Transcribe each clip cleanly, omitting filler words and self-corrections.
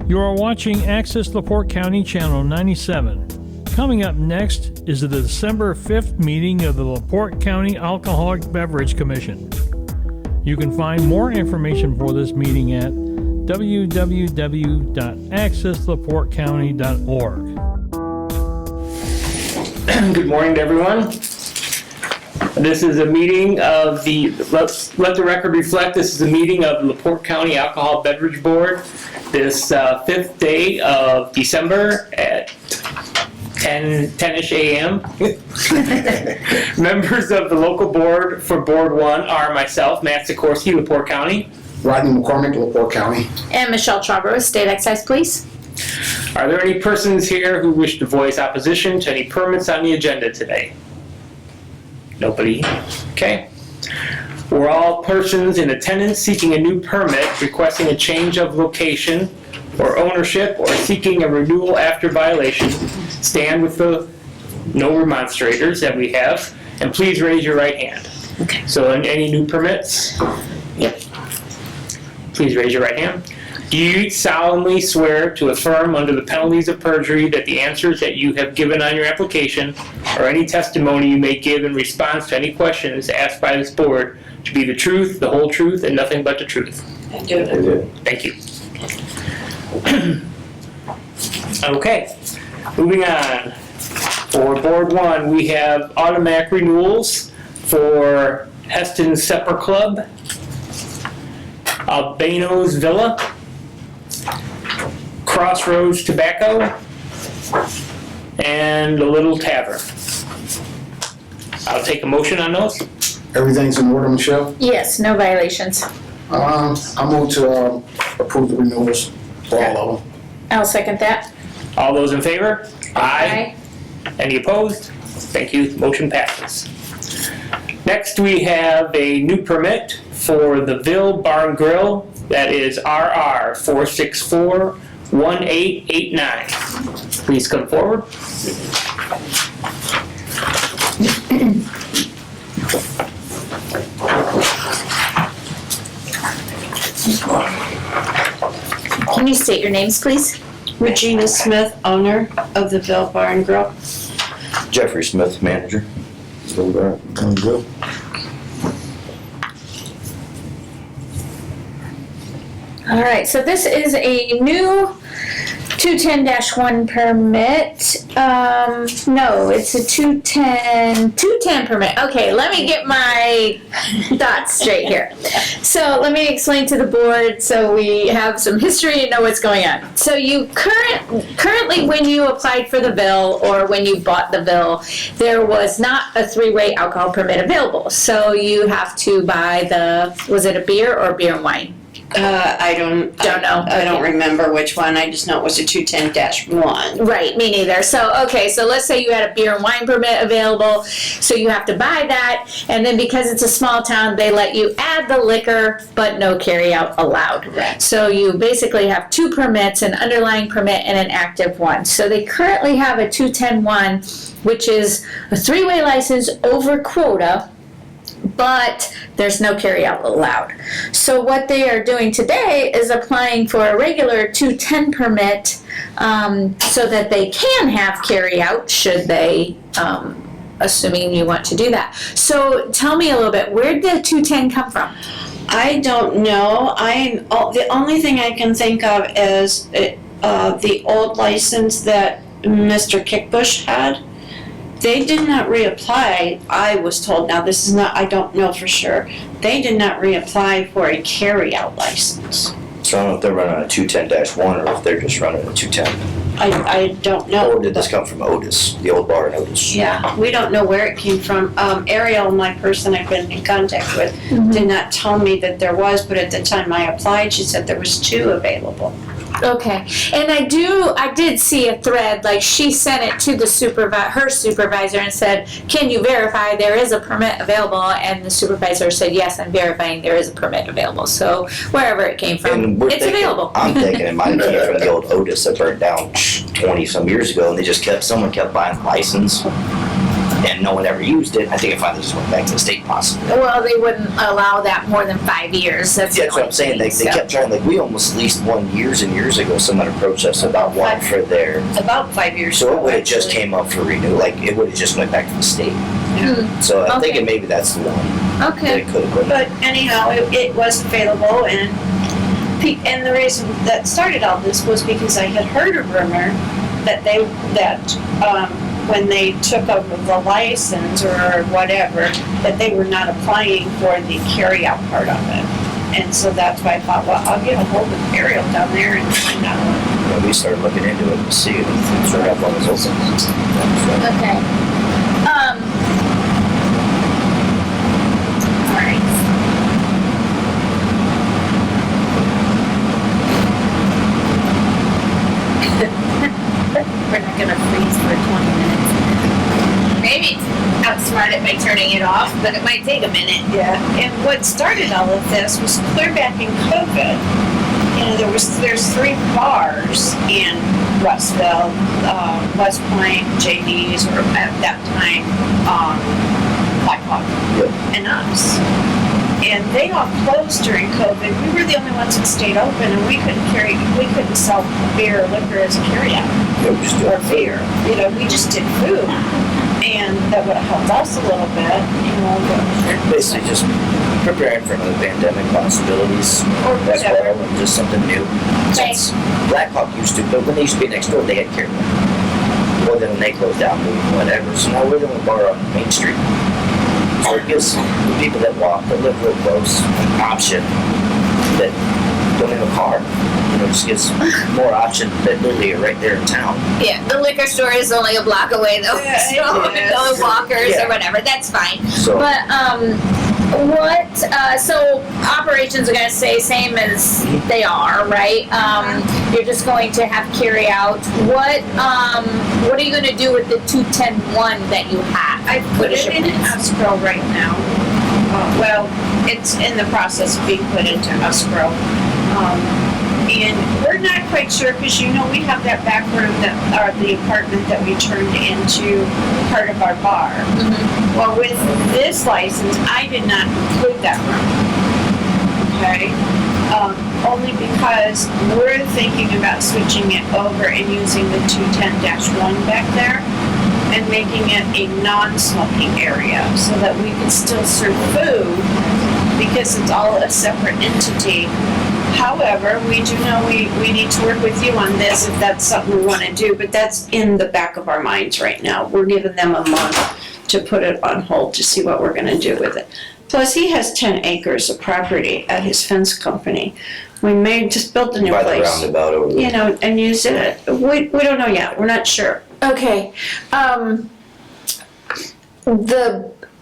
You are watching Access LaPorte County Channel 97. Coming up next is the December 5th meeting of the LaPorte County Alcoholic Beverage Commission. You can find more information for this meeting at www.accessleportecounty.org. Good morning to everyone. This is a meeting of the, let the record reflect, this is a meeting of the LaPorte County Alcohol Beverage Board this 5th day of December at 10-ish a.m. Members of the local board for Board 1 are myself, Matt Sikorsky, LaPorte County. Rodney McCormick, LaPorte County. And Michelle Chabot, State Excise Police. Are there any persons here who wish to voice opposition to any permits on the agenda today? Nobody? Okay. We're all persons in attendance seeking a new permit, requesting a change of location or ownership, or seeking a renewal after violation. Stand with the no remonstrators that we have, and please raise your right hand. Okay. So any new permits? Yep. Please raise your right hand. Do you solemnly swear to affirm under the penalties of perjury that the answers that you have given on your application or any testimony you may give in response to any questions asked by this board to be the truth, the whole truth, and nothing but the truth? I do. Thank you. Okay, moving on. For Board 1, we have automatic renewals for Heston Supper Club, Albano's Villa, Crossroads Tobacco, and the Little Tavern. I'll take a motion on those. Everything's in order, Michelle? Yes, no violations. I move to approve the renewals for all of them. I'll second that. All those in favor? Aye. Any opposed? Thank you. Motion passes. Next, we have a new permit for the Ville Bar and Grill. That is RR 4641889. Please come forward. Can you state your names, please? Regina Smith, owner of the Ville Bar and Grill. Jeffrey Smith, manager. Good. All right, so this is a new 210-1 permit. No, it's a 210 permit. Okay, let me get my thoughts straight here. So let me explain to the board so we have some history and know what's going on. So you currently when you applied for the Ville or when you bought the Ville, there was not a three-way alcohol permit available. So you have to buy was it a beer or beer and wine? I don't know. I don't remember which one. I just know it was a 210-1. Right, me neither. So, okay, so let's say you had a beer and wine permit available, so you have to buy that, and then because it's a small town, they let you add the liquor, but no carry out allowed. Right. So you basically have two permits, an underlying permit and an active one. So they currently have a 210-1, which is a three-way license over quota, but there's no carry out allowed. So what they are doing today is applying for a regular 210 permit so that they can have carry out should they, assuming you want to do that. So tell me a little bit, where did the 210 come from? I don't know. The only thing I can think of is the old license that Mr. Kickbush had. They did not reapply, I was told. Now, this is not, I don't know for sure. They did not reapply for a carry-out license. So I don't know if they're running a 210-1 or if they're just running a 210. I don't know. Or did this come from Otis, the old bar in Otis? Yeah, we don't know where it came from. Ariel, my person I've been in contact with, did not tell me that there was, but at the time I applied, she said there was two available. Okay, and I did see a thread, like she sent it to the her supervisor and said, can you verify there is a permit available? And the supervisor said, yes, I'm verifying there is a permit available. So wherever it came from, it's available. I'm thinking it might have came from the old Otis that burned down 20 some years ago, and someone kept buying the license. and no one ever used it, I think if I just went back to the state possibly. Well, they wouldn't allow that more than 5 years. That's That's what I'm saying, they kept trying, like, we almost leased one years and years ago, someone approached us about one for their, About 5 years so ago. it would've just actually. came up for renew, like, it would've just went back to the state. So I'm Okay. thinking maybe that's the one that Okay. it could've been. But anyhow, it was available, and the reason that started all this was because I had heard a rumor that when they took over the license or whatever, that they were not applying for the carry-out part of it. And so that's why I thought, well, I'll get a hold of Ariel down there and find out. When we started looking into it to see if it's right up on his open. Okay. All right. We're not gonna freeze for 20 minutes. Maybe outsmart it by turning it off, but it might take a minute. Yeah, and what started all of this was clear back in COVID. You know, there's 3 bars in Russville, West Point, JD's, or at that time, Blackhawk, and us. And they all closed during COVID. We were the only ones that stayed open, and we couldn't sell beer or liquor as a carryout or beer. You know, we just did food. And that would have helped us a little bit, you know. Basically just preparing for another pandemic possibilities Or as whatever. well, and just something new. Okay. Since Blackhawk used to, but when they used to be next door, they had carry. Well, then when they closed down, whatever. So now we're the only bar on Main Street. So it gives the people that walk, that live real close, an option that don't have a car. You know, just gives more options that literally are right there in town. Yeah, the liquor store is only a block away though, Yeah, so it is. no walkers Yeah. or whatever, that's fine. So But, so operations are gonna stay same as they are, right? You're just going to have carry out. What are you gonna do with the 210-1 that you have? I What put is it your in plan? escrow right now. Well, it's in the process of being put into escrow. And we're not quite sure, because you know, we have that back room or the apartment that we turned into part of our bar. Well, with this license, I did not include that room. Okay? Only because we're thinking about switching it over and using the 210-1 back there and making it a non-smoking area so that we can still serve food because it's all a separate entity. However, we do know we need to work with you on this if that's something we want to do, but that's in the back of our minds right now. We're giving them a month to put it on hold to see what we're going to do with it. Plus, he has 10 acres of property at his fence company. We may just build a new by the place, roundabout over there. you know, and use it. We don't know yet. We're not sure. Okay,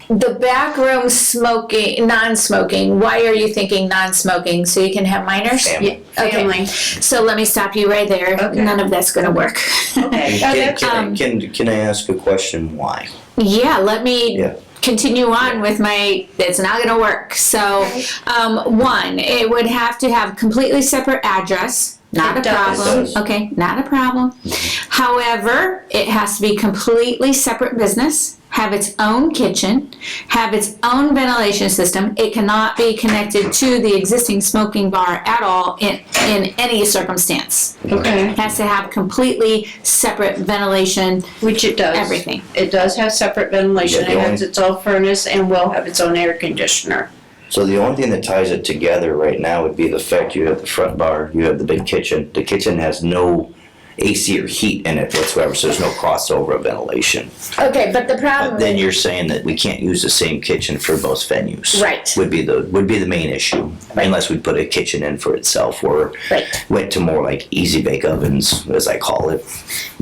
the back room smoking, non-smoking, why are you thinking non-smoking? So you can have minors? Family. Okay. Family. So let me stop you right there. Okay. None of that's gonna work. Okay. Can I ask a question? Why? Yeah, let me Yeah. continue on with it's not gonna work. So, one, it would have to have completely separate address. Not It a does. problem. It does. Okay, not a problem. However, it has to be completely separate business, have its own kitchen, have its own ventilation system. It cannot be connected to the existing smoking bar at all in any circumstance. Okay. It has to have completely separate ventilation, Which it does. everything. It does have separate ventilation. Yeah, the It has its own furnace and will have its own air conditioner. So the only thing that ties it together right now would be the fact you have the front bar, you have the big kitchen. The kitchen has no AC or heat in it whatsoever, so there's no crossover of ventilation. Okay, but the problem. But then you're saying that we can't use the same kitchen for both venues. Right. Would be the main issue, unless we put a kitchen in for itself, or Right. went to more like easy bake ovens, as I call it.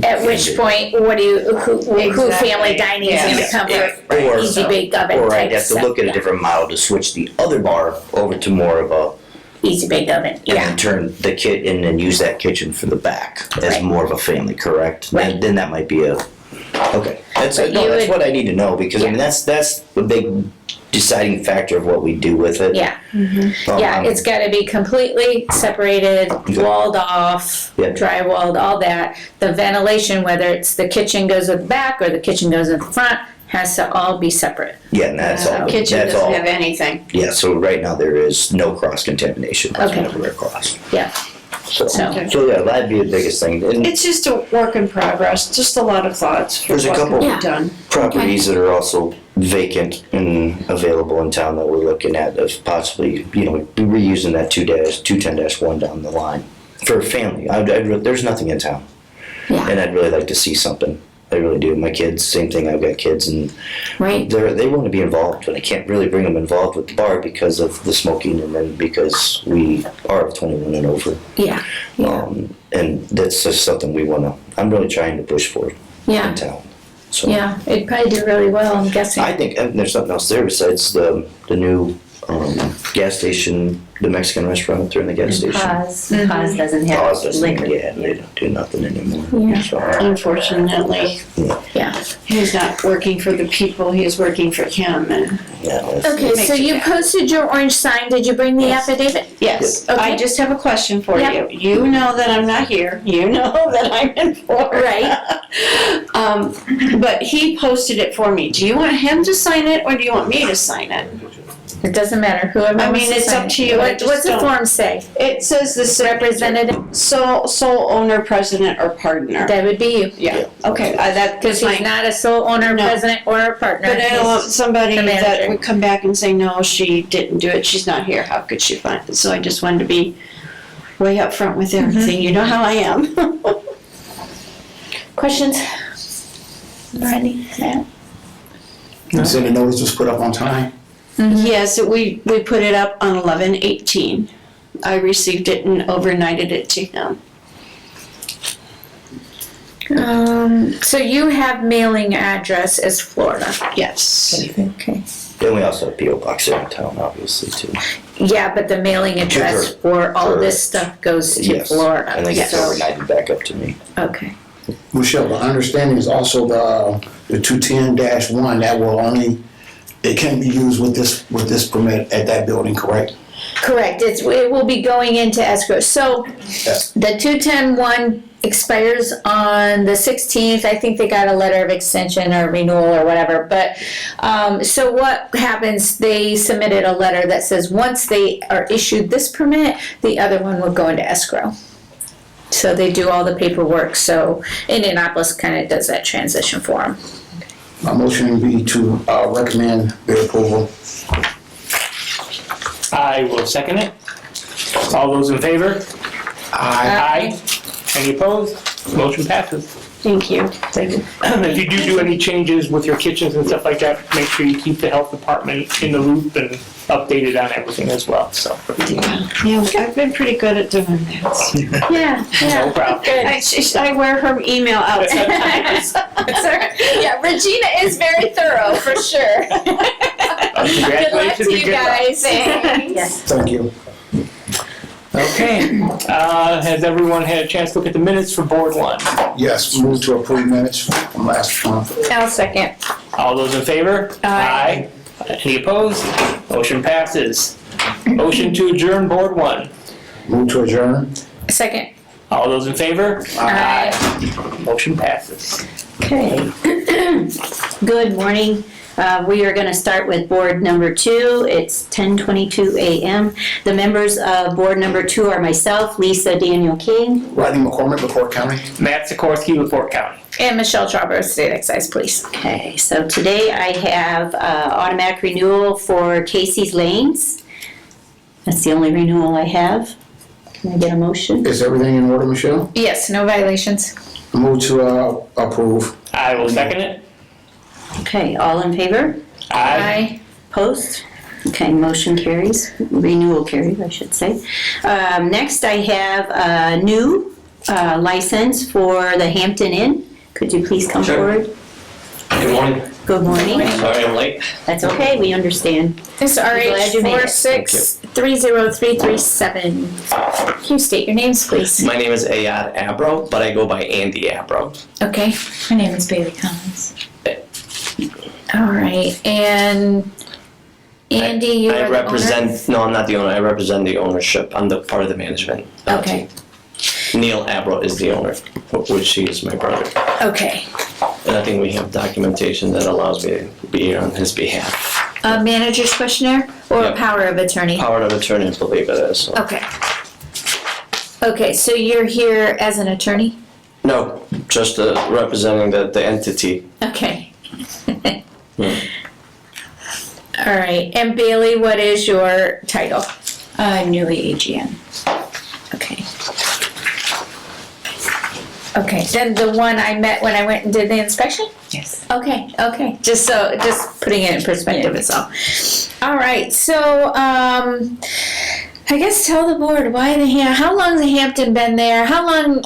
At which point, who Exactly. family dining is gonna come for Or, easy bake oven or type I'd have to stuff, look at a yeah. different model to switch the other bar over to more of a, Easy bake oven, and yeah. then turn the kit and then use that kitchen for the back as Right. more of a family, correct? Right. Then that might be okay. That's But no, you that's would- what I need to know, because I mean that's the big deciding factor of what we do with it. Yeah, yeah, it's gotta be completely separated, walled off, Yeah. drywalled, all that. The ventilation, whether it's the kitchen goes with the back or the kitchen goes in the front, has to all be separate. Yeah, and that's all. Kitchen That's doesn't all. have anything. Yeah, so right now there is no cross-contamination. That's Okay. whenever we're crossed. Yeah. So, So- yeah, that'd be the biggest thing. And It's just a work in progress, just a lot of thoughts for There's a what couple- can Yeah. be done. properties that are also vacant and available in town that we're looking at of possibly, reusing that 210-1 down the line for a family. There's nothing in town, Yeah. and I'd really like to see something. I really do. My kids, same thing. I've got kids, and Right. they want to be involved, but I can't really bring them involved with the bar because of the smoking, and then because we are 21 and over. Yeah. Yeah. And that's just something I'm really trying to push for Yeah. in town. So Yeah. It'd probably do really well, I'm guessing. I think there's something else there besides the new gas station, the Mexican restaurant up there in the gas station. Pause doesn't have Pause doesn't- liquor. Yeah, they don't do nothing anymore. Yeah. So, Unfortunately, Yeah. he's not working for the people, he's working for him, and yeah, that's- Okay, so Makes it you bad. posted your orange sign. Did you bring the Yes. affidavit? yes. Okay. I just have a question for Yep. you. You know that I'm not here, you know that I'm in Florida. Right. But he posted it for me. Do you want him to sign it, or do you want me to sign it? It doesn't matter. Whoever I wants mean, to it's sign up it. to you. I What, just what's the don't- form say? It says the Representative? sole owner, president, or partner. That would be you. Yeah, okay, that's Because he's fine. not a sole owner, No. president, or a partner. But I don't want somebody the that manager. would come back and say, no, she didn't do it, she's not here, how could she find it? So I just wanted to be way up front with everything, you know how I am. Questions? Randy? Matt? You said the notice was put up on time? Yes, we put it up on 11/18. I received it and overnighted it to him. So you have mailing address as Florida. Yes. Okay. Then we also have P.O. Box there in town, obviously, too. Yeah, but the mailing address for all this stuff goes to Yes. Florida. And then gets So- overnighted back up to me. Okay. Michelle, the understanding is also the 210-1, that will only, it can be used with this permit at that building, correct? Correct. It will be going into escrow. So Yes. the 210-1 expires on the 16th. I think they got a letter of extension or renewal or whatever. But so what happens, they submitted a letter that says once they are issued this permit, the other one will go into escrow. So they do all the paperwork. So Indianapolis kind of does that transition for them. My motion would be to recommend their approval. I will second it. All those in favor? Aye. Any opposed? Motion passes. Thank you. Thank you. If you do any changes with your kitchens and stuff like that, make sure you keep the health department in the loop and updated on everything as well, so. Yeah, I've been pretty good at doing that. Yeah, No problem. I wear her email out sometimes. Yeah, Regina is very thorough, for sure. Good luck Congratulations to and you good luck. guys. Yes. Thank you. Okay, has everyone had a chance to look at the minutes for Board 1? Yes, move to approve minutes from last month. I'll second. All those in favor? Aye. Any opposed? Motion passes. Motion to adjourn Board 1. Move to adjourn. Second. All those in favor? Aye. Motion passes. Okay. Good morning. We are going to start with board number 2. It's 10:22 a.m. The members of board number 2 are myself, Lisa Daniel King. Rodney McCormick, LaPorte County. Matt Sikorsky, LaPorte County. And Michelle Trauber, State Excise Police. Okay, so today I have automatic renewal for Casey's Lanes. That's the only renewal I have. Can I get a motion? Is everything in order, Michelle? Yes, no violations. Move to approve. I will second it. Okay, all in favor? Aye. Opposed? Okay, motion carries, renewal carries, I should say. Next, I have a new license for the Hampton Inn. Could you please come Sure. forward? Good morning. Good morning. Sorry I'm late. That's okay, we understand. It's glad you made it. 46303337. Can you state your names, please? My name is Ayad Abro, but I go by Andy Abro. Okay. My name is Bailey Collins. All right. And Andy, you are I the owner? represent, no, I'm not the owner. I represent the ownership. I'm the part of the management. Okay. Neil Abro is the owner, which he is my brother. Okay. And I think we have documentation that allows me to be here on his behalf. A manager's questionnaire or a Yep. power of attorney? Power of attorney, I believe it is. So. Okay. Okay, so you're here as an attorney? No, just representing the entity. Okay. All right, and Bailey, what is your title? Newly AGM. Okay. Okay, then the one I met when I went and did the inspection? Yes. Okay, okay, just putting it in perspective is all. All right, so, I guess tell the board why how long has Hampton been there? How long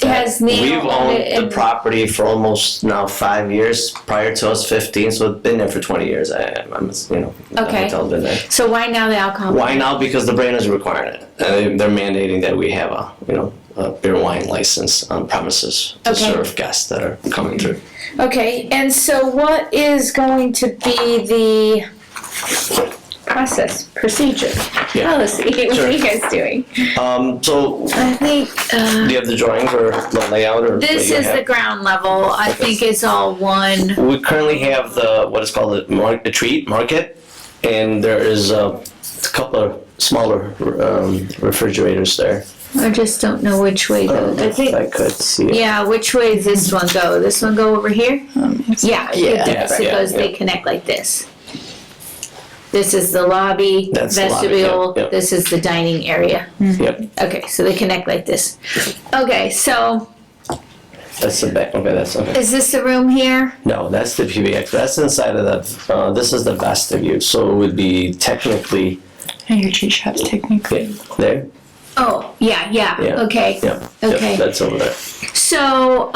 has Neil We've owned it? owned the property for almost now 5 years. Prior to us, 15. So it's been there for 20 years. I'm the Okay. hotel's been there. So why now the alcohol? Why now? Because the brand is requiring it. They're mandating that we have a beer and wine license on premises to Okay. serve guests that are coming through. Okay, and so what is going to be the process, procedure, Yeah. policy? What Sure. are you guys doing? So I think do you have the drawings or the layout or this what you is the have? ground level. I think is all one. We currently have what is called the treat market, and there is a couple of smaller refrigerators there. I just don't know which way goes. I If think. I could see it. Yeah, which way does this one go? This one go over here? Yeah, it does. It Yeah, goes. They yeah. connect like this. This is the lobby, That's the lobby, vestibule. yep. This is the dining area. Yep, Okay, so they connect like this. Okay, so that's the back. Okay, that's okay. is this the room here? No, that's the PBX. That's inside of the. This is the vestibule, so it would be technically And your treat shop's technically. there. Oh, yeah, Yeah. okay. Yep. Okay. Yep, that's over there. So,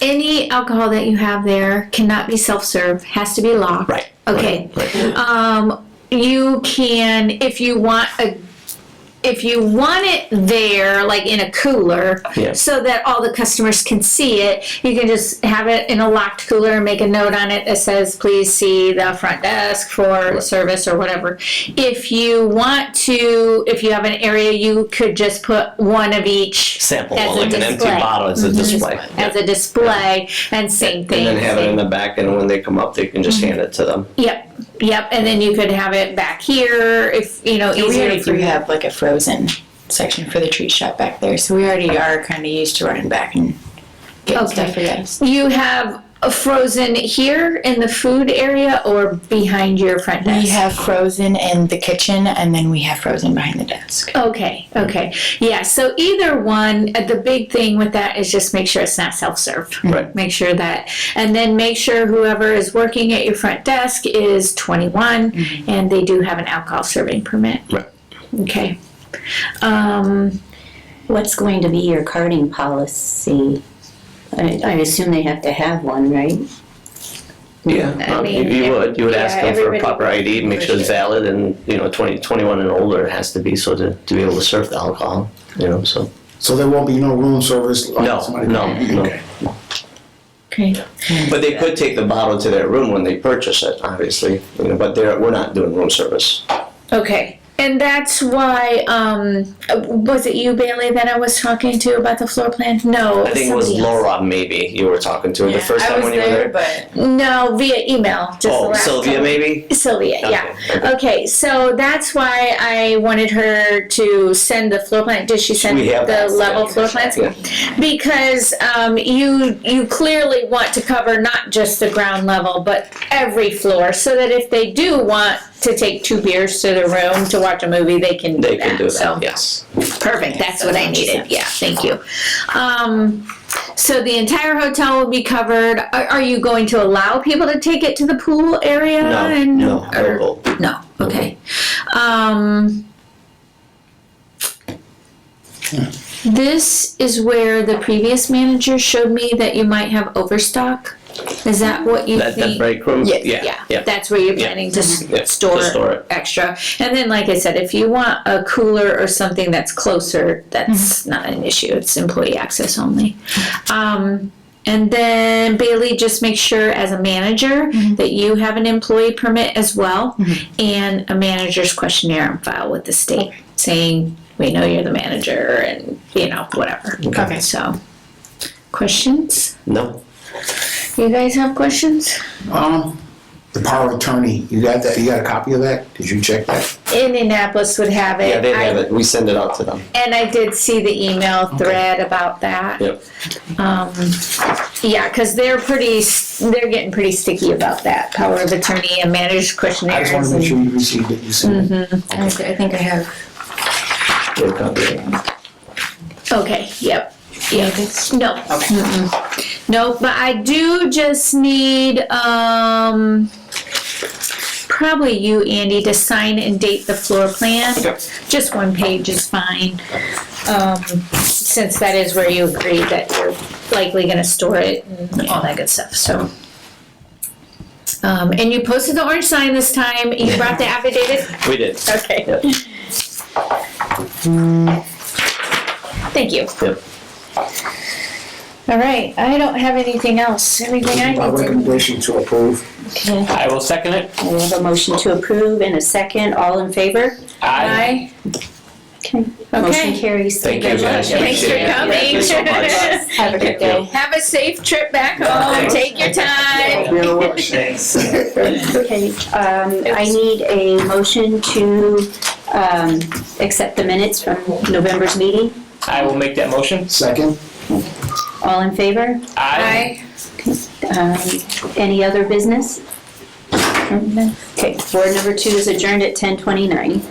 any alcohol that you have there cannot be self-serve, has to be locked. Right. Okay. Right. You can, if you want it there, like in a cooler, Yeah. so that all the customers can see it, you can just have it in a locked cooler and make a note on it that says, please see the front desk for service or whatever. If you have an area, you could just put one of each Sample, as a like an empty display. bottle as a display. As a display, and same thing. And then have it in the back, and when they come up, they can just hand it to them. Yep, and then you could have it back here if, We easier already for do you. have like a frozen section for the treat shop back there, so we already are kind of used to running back and getting Okay. stuff for guests. You have a frozen here in the food area or behind your front desk? We have frozen in the kitchen, and then we have frozen behind the desk. Okay. Yeah, so either one, the big thing with that is just make sure it's not self-serve. Right. Make sure that, and then make sure whoever is working at your front desk is 21 and they do have an alcohol serving permit. Right. Okay. What's going to be your carding policy? I assume they have to have one, right? Yeah, I mean, you would ask them for a everybody proper ID, make sure it's valid, and 21 and older it has to be so to be able to serve the alcohol. So So there won't be no room service? like No, somebody- no. Okay. Okay. but they could take the bottle to their room when they purchase it, obviously. But we're not doing room service. Okay. And that's why, was it you, Bailey, that I was talking to about the floor plan? No, I think it was somebody else. Laura, maybe you were talking to her the first time when you were there. but No, via email. Just the Oh, last Sylvia, couple- maybe. Sylvia, yeah. Okay. Okay, so that's why I wanted her to send the floor plan. Did she send We have the that, level yeah. floor plans? Yeah. Because you clearly want to cover not just the ground level, but every floor, so that if they do want to take 2 beers to the room to watch a movie, they can do They that. can do that. So Yes. perfect. That's what I needed. Yeah, thank you. So the entire hotel will be covered. Are you going to allow people to take it to the pool area? No. No. Okay. This is where the previous manager showed me that you might have overstock. Is that what you That think? break room. Yeah, that's where you're planning to Yeah, store, to store it. extra. And then, like I said, if you want a cooler or something that's closer, that's not an issue. It's employee access only. And then Bailey, just make sure as a manager that you have an employee permit as well, and a manager's questionnaire on file with the state saying we know you're the manager and whatever. Okay. So. Questions? No. You guys have questions? The power of attorney, you got that, you got a copy of that? Did you check that? Indianapolis would have it. Yeah, they have it. We send it out to them. And I did see the email thread about that. Yep. Yeah, because they're getting pretty sticky about that, power of attorney and managed I questionnaires. just want to make sure you received it, you sent it. I think I have. Get a copy of it. Okay, yep. Yeah, no. Mm-mm. No, but I do just need, probably you, Andy, to sign and date the floor plan. Okay. Just one page is fine. Since that is where you agree that you're likely gonna store it and all that good stuff, so. And you posted the orange sign this time. You brought the affidavit? We did. Okay. Yep. Thank you. Yep. All right, I don't have anything else. Everything I My need to. recommendation to approve. Okay. I will second it. We have a motion to approve and a second. All in favor? Aye. Okay. Motion Okay. carries. Thank you, guys. Thanks for Appreciate it. coming. Thank you so much. Have a good day. Have a safe trip back home. Take your time. Be in a rush. Okay, I need a motion to accept the minutes from November's meeting. I will make that motion. Second? All in favor? Aye. Any other business? Okay, board number 2 is adjourned at 10:29.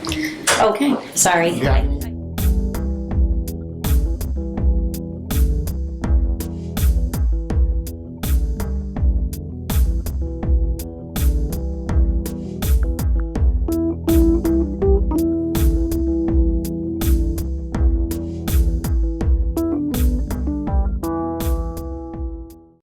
Okay, sorry. You got any